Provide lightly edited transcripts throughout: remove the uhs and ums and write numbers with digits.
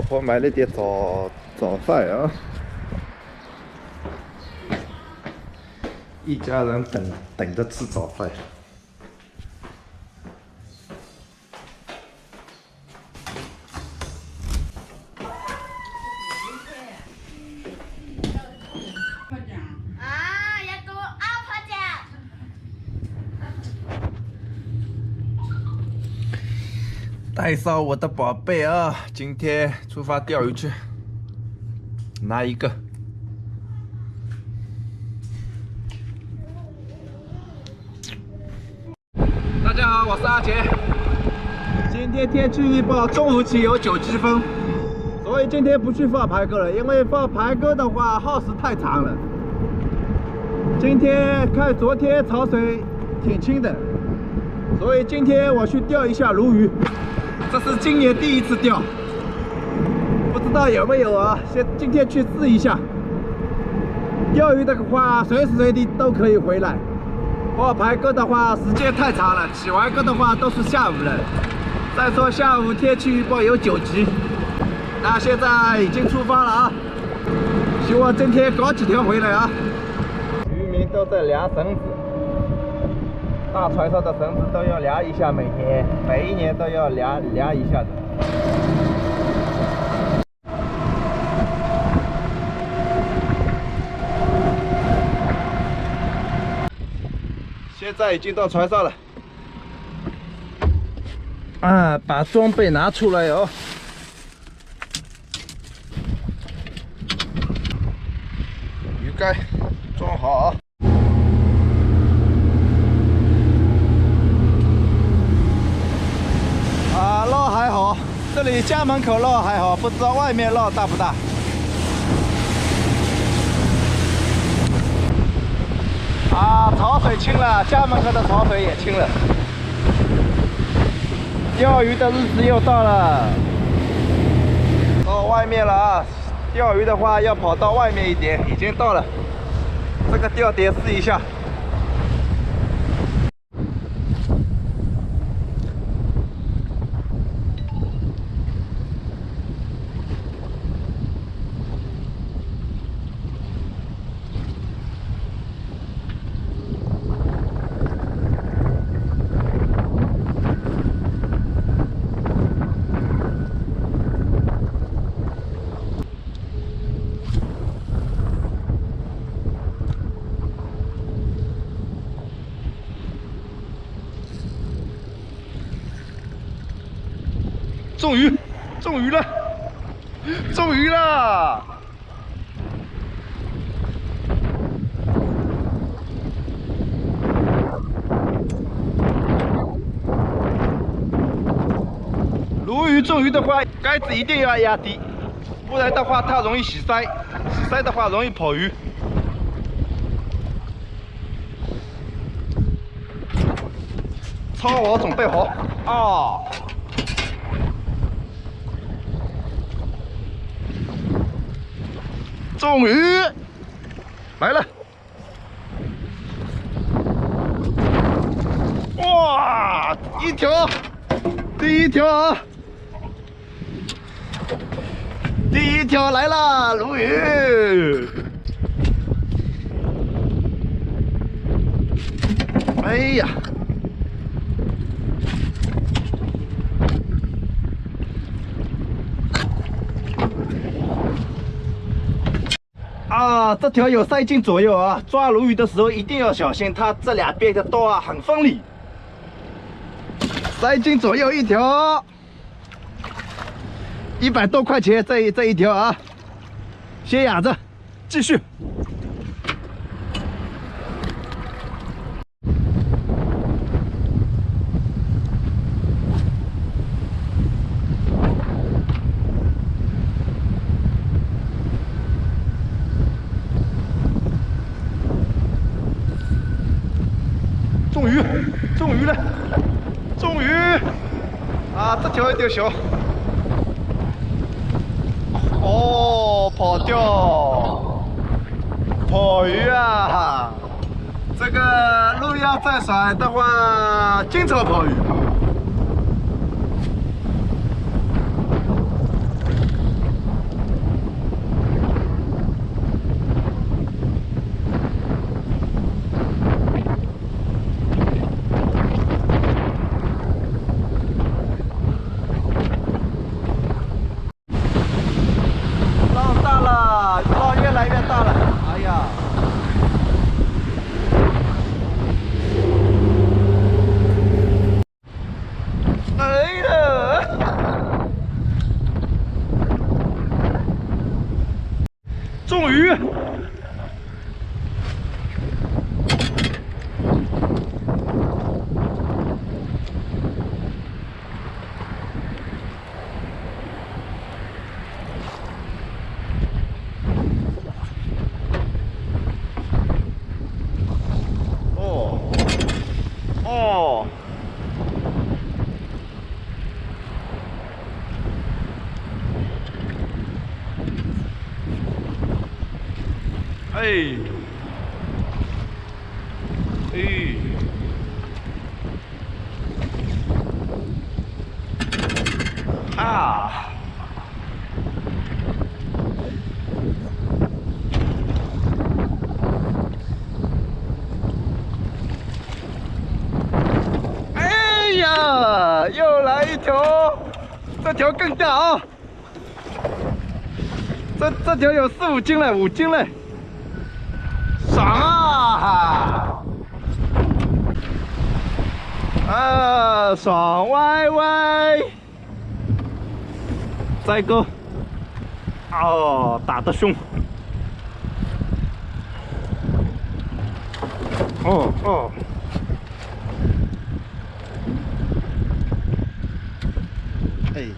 婆买了点早饭啊，一家人等着吃早饭。带上我的宝贝啊，今天出发钓鱼去，拿一个。大家好，我是阿杰。今天天气预报中午起有9级风，所以今天不去放排钩了，因为放排钩的话耗时太长了。今天看昨天潮水挺清的，所以今天我去钓一下鲈鱼。这是今年第一次钓，不知道有没有啊？今天去试一下。钓鱼的话，随时随地都可以回来。放排钩的话，时间太长了，起完钩的话都是下午了。再说下午天气预报有9级，那现在已经出发了啊！希望今天搞几条回来啊！渔民都在量绳子。大船上的绳子都要量一下，每一年都要量一下的。现在已经到船上了，把装备拿出来哦。鱼竿装好啊。浪还好，这里家门口浪还好，不知道外面浪大不大。潮水清了，家门口的潮水也清了。钓鱼的日子又到了，到外面了啊！钓鱼的话要跑到外面一点，已经到了。这个钓点试一下。中鱼了！中鱼了！鲈鱼中鱼的话，杆子一定要压低，不然的话它容易洗鳃，洗鳃的话容易跑鱼。抄网准备好啊！中鱼来了！哇，第一条啊！第一条来了，鲈鱼！哎呀！这条有3斤左右啊！抓鲈鱼的时候一定要小心，它这两边的刀啊很锋利。3斤左右一条，100多块钱这一条啊！先养着，继续。中鱼了！中鱼！这条有点小。哦，跑鱼啊！这个路要再甩的话，经常跑鱼。终于。哦，哎，啊，哎呀，又来一条，这条更大啊！这条有4、5斤了，5斤了，爽啊！啊，爽歪歪！再钩，哦，打得凶！哦，哎。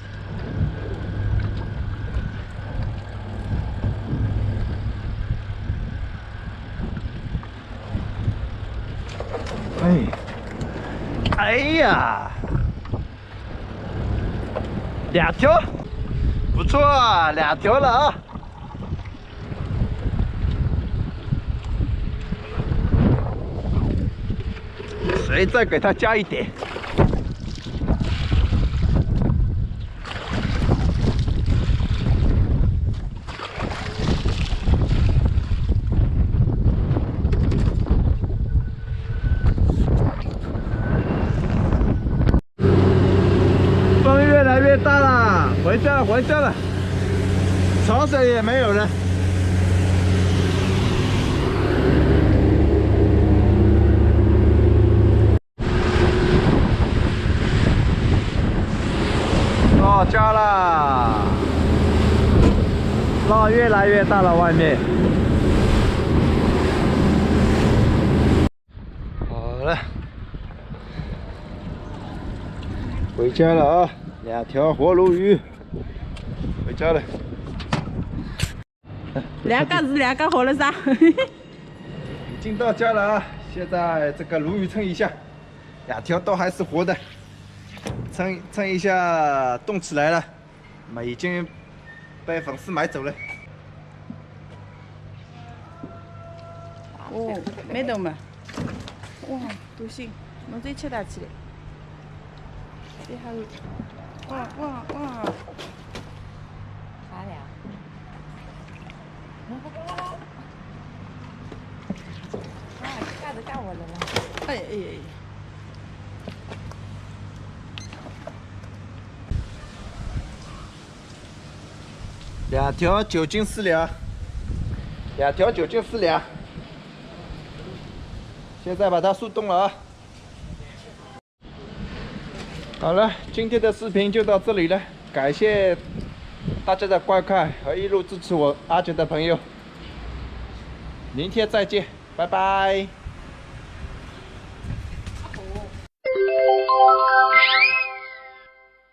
哎呀，2条，不错啊，2条了啊！水再给它加一点。风越来越大了，回家了，回家了，潮水也没有了。到家啦，浪越来越大了，外面。好了，回家了啊，2条活鲈鱼，回家了。2个是2个活了噻。已经到家了啊，现在这个鲈鱼称一下，2条都还是活的，称一下冻起来了，那么已经被粉丝买走了。哦，没动嘛。哇，都行，侬再吃大起来。这还有，哇！啥呀？啊，干都干我了啦！哎，2条9斤4两，2条9斤4两。现在把它速冻了啊！好了，今天的视频就到这里了，感谢大家的观看和一路支持我阿杰的朋友，明天再见，拜拜。